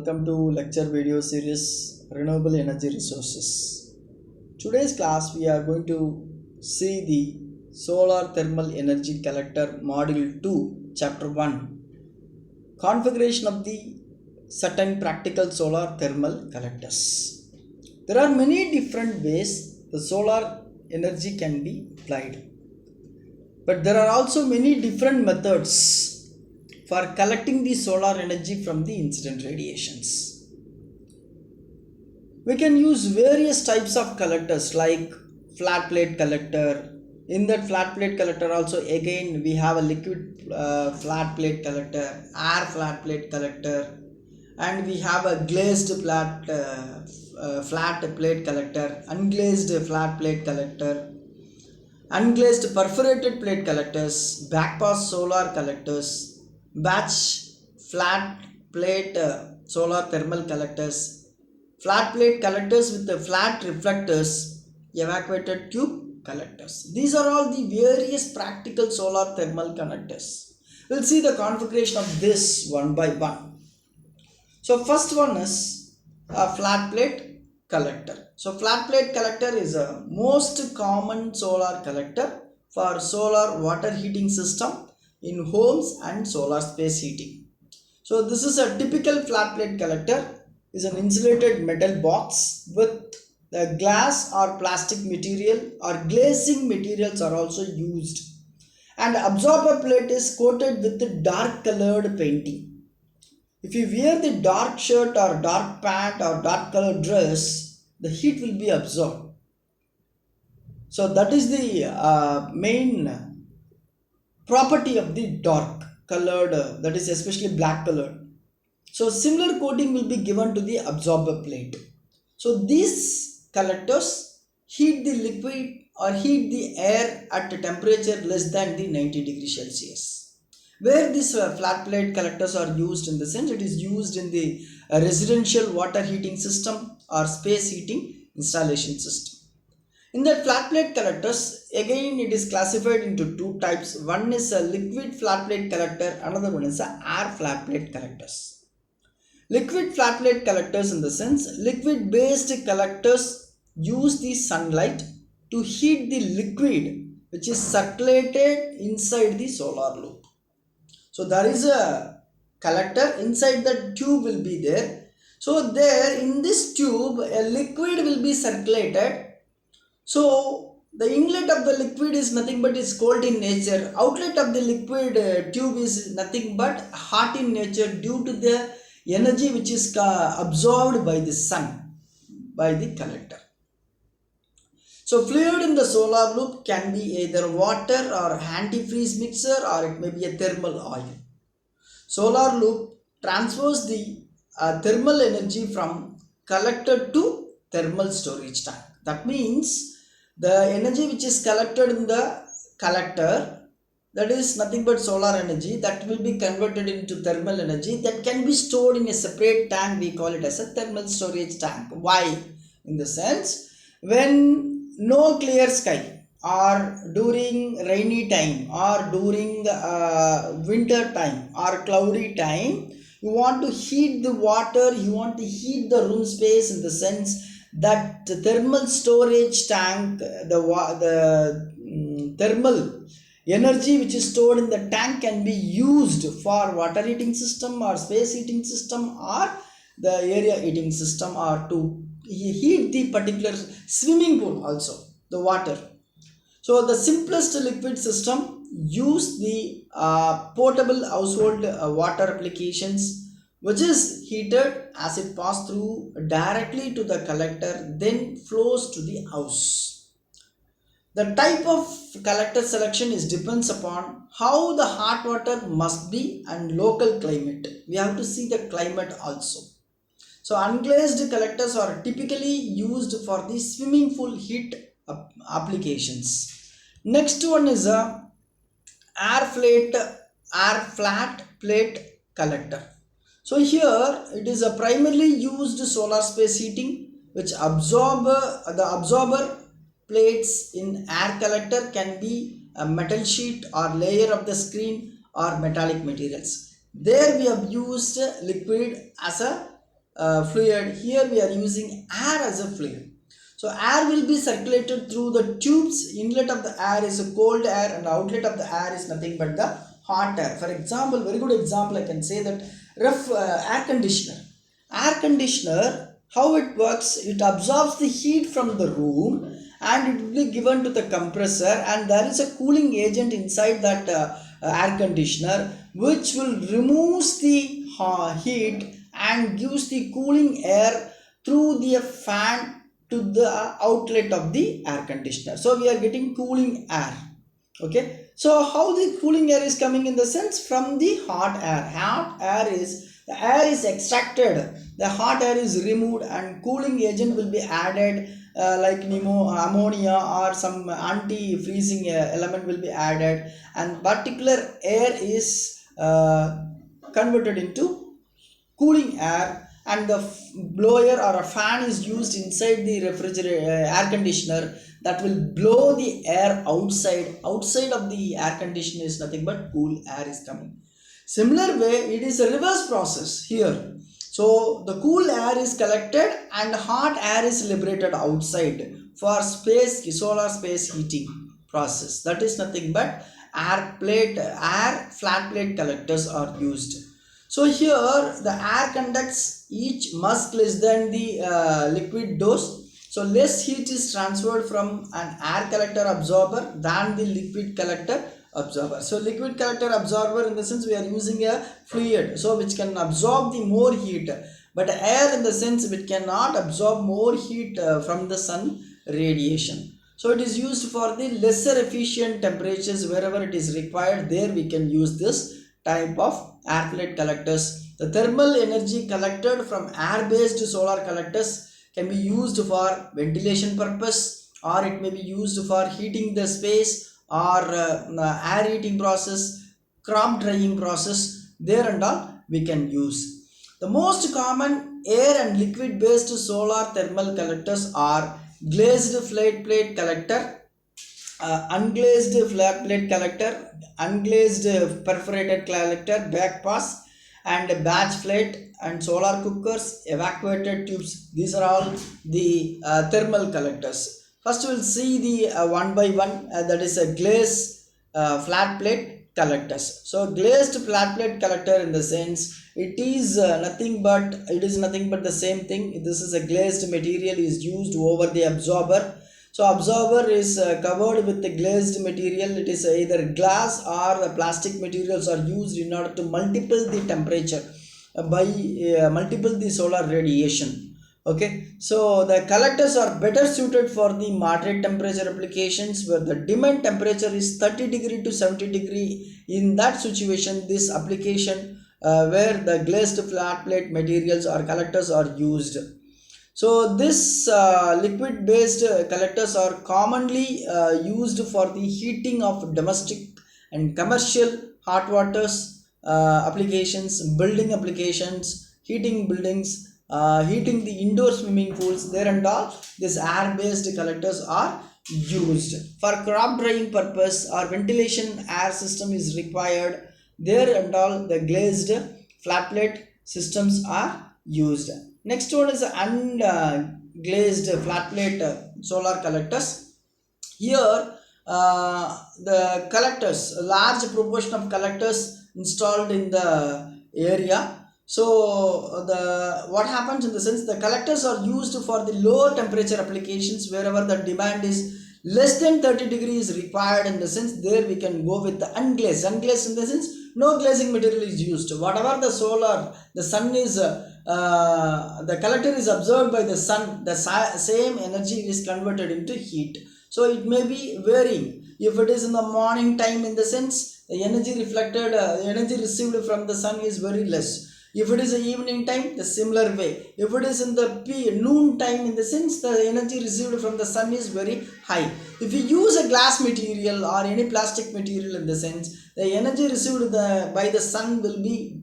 welcome to lecture video series Renewable Energy Resources. Today's class we are going to see the Solar Thermal Energy Collector Module 2 Chapter 1 Configuration of the certain practical solar thermal collectors. There are many different ways the solar energy can be applied, but there are also many different methods for collecting the solar energy from the incident radiations. We can use various types of collectors like flat plate collector. In that flat plate collector also again we have a liquid flat plate collector, air flat plate collector, and we have a glazed flat plate collector, unglazed flat plate collector, unglazed perforated plate collectors, backpass solar collectors, batch flat plate solar thermal collectors, flat plate collectors with the flat reflectors, evacuated tube collectors. These are all the various practical solar thermal connectors. We'll see the configuration of this one by one. So first one is a flat plate collector. So flat plate collector is a most common solar collector for solar water heating system in homes and solar space heating. So this is a typical flat plate collector, is an insulated metal box with the glass or plastic material or glazing materials are also used, and absorber plate is coated with dark colored painting. If you wear the dark shirt or dark pant or dark colored dress, the heat will be absorbed. So that is the main property of the dark colored, that is especially black colored. So similar coating will be given to the absorber plate. So these collectors heat the liquid or heat the air at a temperature less than the 90 degrees Celsius. Where these flat plate collectors are used, in the sense it is used in the residential water heating system or space heating installation system. In the flat plate collectors, again it is classified into two types. One is a liquid flat plate collector, another one is a air flat plate collectors. Liquid flat plate collectors, in the sense liquid based collectors use the sunlight to heat the liquid which is circulated inside the solar loop. So there is a collector, inside the tube will be there. So there in this tube a liquid will be circulated. So the inlet of the liquid is nothing but is cold in nature. Outlet of the liquid tube is nothing but hot in nature due to the energy which is absorbed by the sun, by the collector. So fluid in the solar loop can be either water or antifreeze mixer, or it may be a thermal oil. Solar loop transfers the thermal energy from collector to thermal storage tank. That means the energy which is collected in the collector, that is nothing but solar energy, that will be converted into thermal energy that can be stored in a separate tank. We call it as a thermal storage tank. Why? In the sense, when no clear sky or during rainy time or during winter time or cloudy time, you want to heat the water, you want to heat the room space, in the sense that the thermal storage tank, the thermal energy which is stored in the tank can be used for water heating system or space heating system or the area heating system, or to heat the particular swimming pool also, the water. So the simplest liquid system use the potable household water applications, which is heated as it passes through directly to the collector, then flows to the house. The type of collector selection is depends upon how the hot water must be and local climate. We have to see the climate also. So unglazed collectors are typically used for the swimming pool heat applications. Next one is a air flat plate collector. So here it is a primarily used solar space heating, which the absorber plates in air collector can be a metal sheet or layer of the screen or metallic materials. There we have used liquid as a fluid. Here we are using air as a fluid. So air will be circulated through the tubes. Inlet of the air is a cold air and outlet of the air is nothing but the hot air. For example, very good example, I can say that air conditioner. Air conditioner, how it works, it absorbs the heat from the room and it will be given to the compressor, and there is a cooling agent inside that air conditioner which will remove the heat and gives the cooling air through the fan to the outlet of the air conditioner. So we are getting cooling air. Okay, so how the cooling air is coming in the sense from the hot air. Hot air is, the air is extracted, the hot air is removed and cooling agent will be added, like ammonia or some anti-freezing element will be added, and particular air is converted into cooling air, and the blower or a fan is used inside the refrigerator air conditioner that will blow the air outside of the air conditioner is nothing but cool air is coming. Similar way, it is a reverse process here. So the cool air is collected and hot air is liberated outside for solar space heating process. That is nothing but air flat plate collectors are used. So here the air conducts each much less than the liquid dose. So less heat is transferred from an air collector absorber than the liquid collector absorber. So liquid collector absorber, in the sense we are using a fluid, so which can absorb the more heat, but air in the sense which cannot absorb more heat from the sun radiation. So it is used for the lesser efficient temperatures. Wherever it is required, there we can use this type of air plate collectors. The thermal energy collected from air based solar collectors can be used for ventilation purpose, or it may be used for heating the space, or air heating process, crop drying process, there and all we can use. The most common air and liquid based solar thermal collectors are glazed flat plate collector, unglazed flat plate collector, unglazed perforated collector, backpass, and batch plate, and solar cookers, evacuated tubes. These are all the thermal collectors. First we will see the one by one, that is a glazed flat plate collectors. So glazed flat plate collector, in the sense it is nothing but the same thing. This is a glazed material is used over the absorber. So absorber is covered with the glazed material. It is either glass or the plastic materials are used in order to multiple the temperature by multiple the solar radiation. Okay, so the collectors are better suited for the moderate temperature applications where the demand temperature is 30 degree to 70 degree. In that situation, this application where the glazed flat plate materials or collectors are used. So this liquid based collectors are commonly used for the heating of domestic and commercial hot waters applications, building applications, heating buildings, heating the indoor swimming pools, there and all. These air based collectors are used for crop drying purpose or ventilation air system is required, there and all the glazed flat plate systems are used. Next one is unglazed flat plate solar collectors. Here the collectors, a large proportion of collectors installed in the area. So the what happens, in the sense the collectors are used for the lower temperature applications wherever the demand is less than 30 degrees required. In the sense there we can go with the unglazed in the sense no glazing material is used. Whatever the sun is the collector is absorbed by the sun, the same energy is converted into heat. So it may be varying. If it is in the morning time, in the sense the energy reflected, energy received from the sun is very less. If it is the evening time, the similar way. If it is in the noon time, in the sense the energy received from the sun is very high. If you use a glass material or any plastic material, in the sense the energy received by the sun will be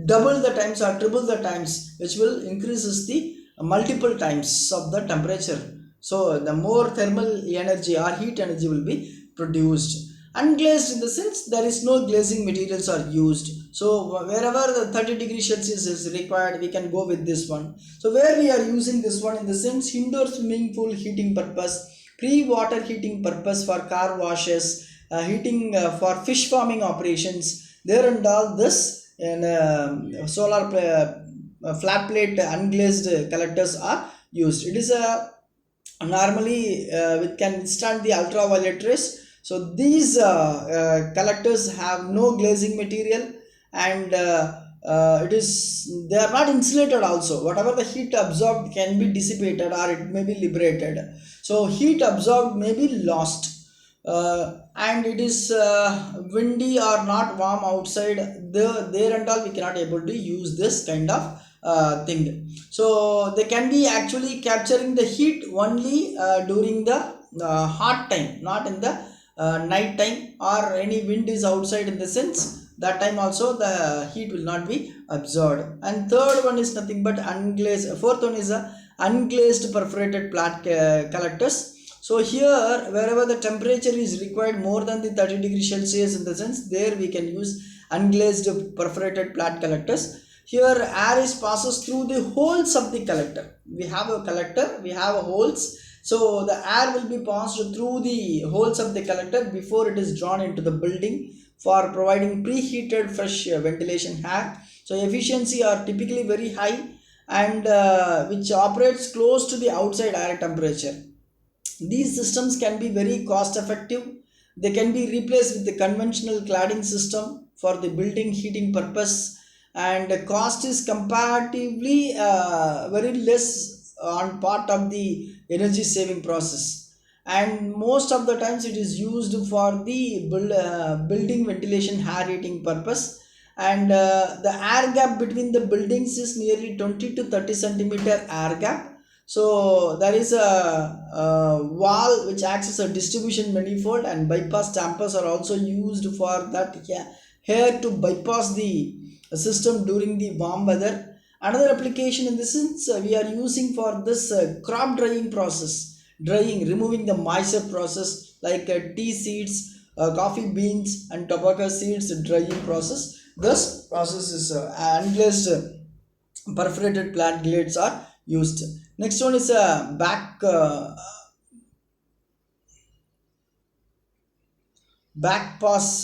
double the times or triple the times, which will increases the multiple times of the temperature. So the more thermal energy or heat energy will be produced. Unglazed in the sense there is no glazing materials are used. So wherever the 30 degrees Celsius is required, we can go with this one. So where we are using this one in the sense indoor swimming pool heating purpose, pre-water heating purpose for car washes, heating for fish farming operations, there and all this and solar flat plate unglazed collectors are used. It is a normally we can withstand the ultraviolet rays. So these collectors have no glazing material, and it is they are not insulated also. Whatever the heat absorbed can be dissipated or it may be liberated, so heat absorbed may be lost. And it is windy or not warm outside, there and all we cannot able to use this kind of thing. So they can be actually capturing the heat only during the hot time, not in the night time or any wind is outside in the sense that time also the heat will not be absorbed. And third one is nothing but unglazed. Fourth one is a unglazed perforated plat collectors. So here wherever the temperature is required more than the 30 degrees Celsius in the sense, there we can use unglazed perforated plat collectors. Here air is passes through the holes of the collector. We have a collector, we have a holes, so the air will be passed through the holes of the collector before it is drawn into the building for providing preheated fresh ventilation air. So efficiency are typically very high, and which operates close to the outside air temperature. These systems can be very cost effective. They can be replaced with the conventional cladding system for the building heating purpose, and the cost is comparatively very less on part of the energy saving process. And most of the times it is used for the building ventilation air heating purpose. And the air gap between the buildings is nearly 20 to 30 centimeter air gap. So there is a wall which acts as a distribution manifold, and bypass dampers are also used for that here to bypass the system during the warm weather. Another application in this sense we are using for this crop drying process, drying, removing the moisture process like tea seeds, coffee beans, and tobacco seeds drying process. This process is unglazed perforated plant glades are used. Next one is a back pass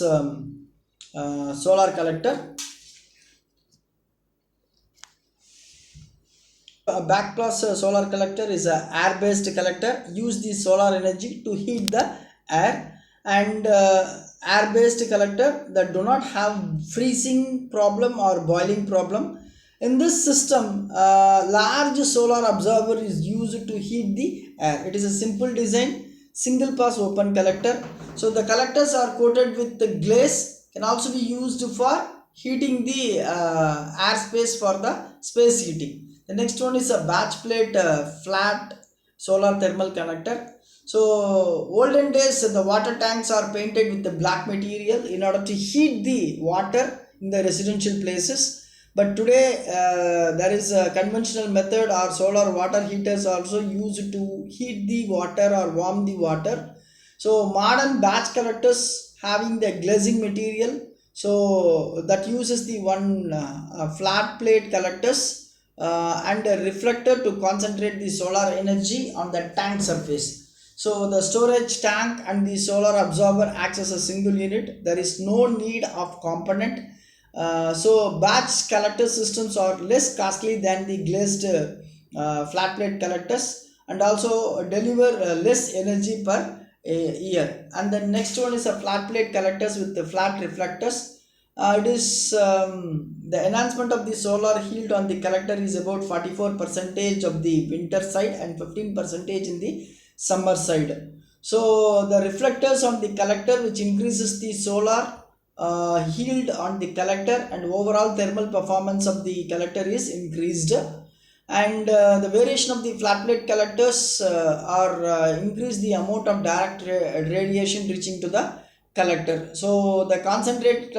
solar collector. A backpass solar collector is a air based collector. Use the solar energy to heat the air. And air based collector that do not have freezing problem or boiling problem. In this system, large solar absorber is used to heat the air. It is a simple design, single pass open collector. So the collectors are coated with the glaze, can also be used for heating the air space for the space heating. The next one is a batch plate flat solar thermal connector. So olden days the water tanks are painted with the black material in order to heat the water in the residential places. But today there is a conventional method, or solar water heaters also used to heat the water or warm the water. So modern batch collectors having the glazing material, so that uses the one flat plate collectors and a reflector to concentrate the solar energy on the tank surface. So the storage tank and the solar absorber acts as a single unit. There is no need of component. So batch collector systems are less costly than the glazed flat plate collectors, and also deliver less energy per year. And the next one is a flat plate collectors with the flat reflectors. It is the enhancement of the solar yield on the collector is about 44 percentage of the winter side and 15 percentage in the summer side. So the reflectors on the collector, which increases the solar yield on the collector, and overall thermal performance of the collector is increased. And the variation of the flat plate collectors are increase the amount of direct radiation reaching to the collector. So the concentrate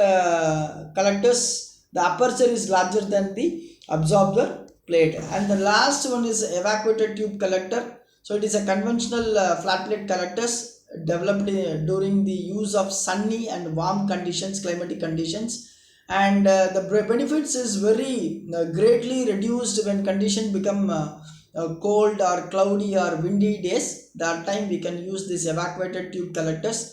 collectors, the aperture is larger than the absorber plate. And the last one is evacuated tube collector. So it is a conventional flat plate collectors developed during the use of sunny and warm conditions, climatic conditions, and the benefits is very greatly reduced when condition become cold or cloudy or windy days. That time we can use this evacuated tube collectors.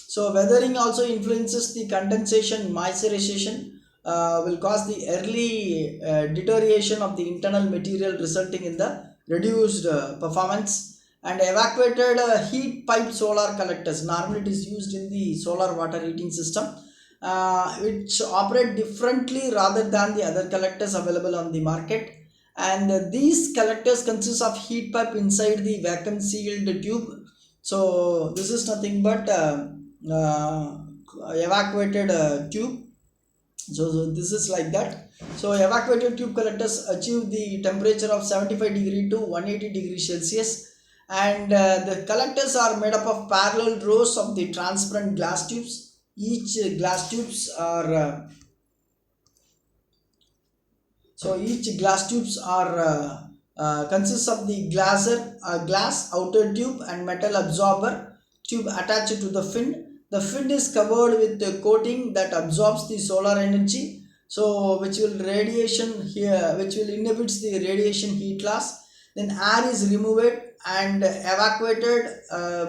So weathering also influences the condensation, moisturization will cause the early deterioration of the internal material, resulting in the reduced performance. And evacuated heat pipe solar collectors, normally it is used in the solar water heating system, which operate differently rather than the other collectors available on the market. And these collectors consist of heat pipe inside the vacuum sealed tube. So this is nothing but uh, evacuated tube. So this is like that. So evacuated tube collectors achieve the temperature of 75 degree to 180 degree Celsius, and the collectors are made up of parallel rows of the transparent glass tubes. Each glass tubes are each glass tubes are consists of the glass outer tube and metal absorber tube attached to the fin. The fin is covered with a coating that absorbs the solar energy, so which will radiation here, which will inhibits the radiation heat loss. Then air is removed and evacuated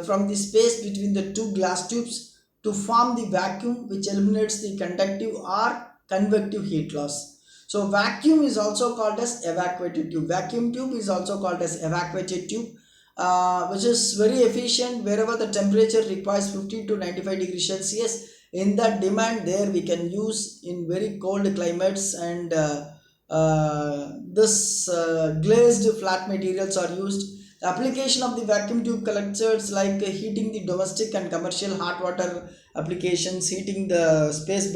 from the space between the two glass tubes to form the vacuum, which eliminates the conductive or convective heat loss. So vacuum is also called as evacuated tube. Vacuum tube is also called as evacuated tube, which is very efficient wherever the temperature requires 50 to 95 degrees Celsius. In that demand, there we can use in very cold climates, and this glazed flat materials are used. The application of the vacuum tube collectors, like heating the domestic and commercial hot water applications, heating the space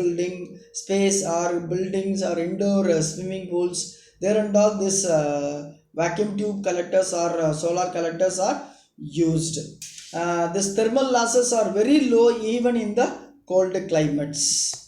or buildings or indoor swimming pools, there and all this vacuum tube collectors or solar collectors are used. These thermal losses are very low even in the cold climates.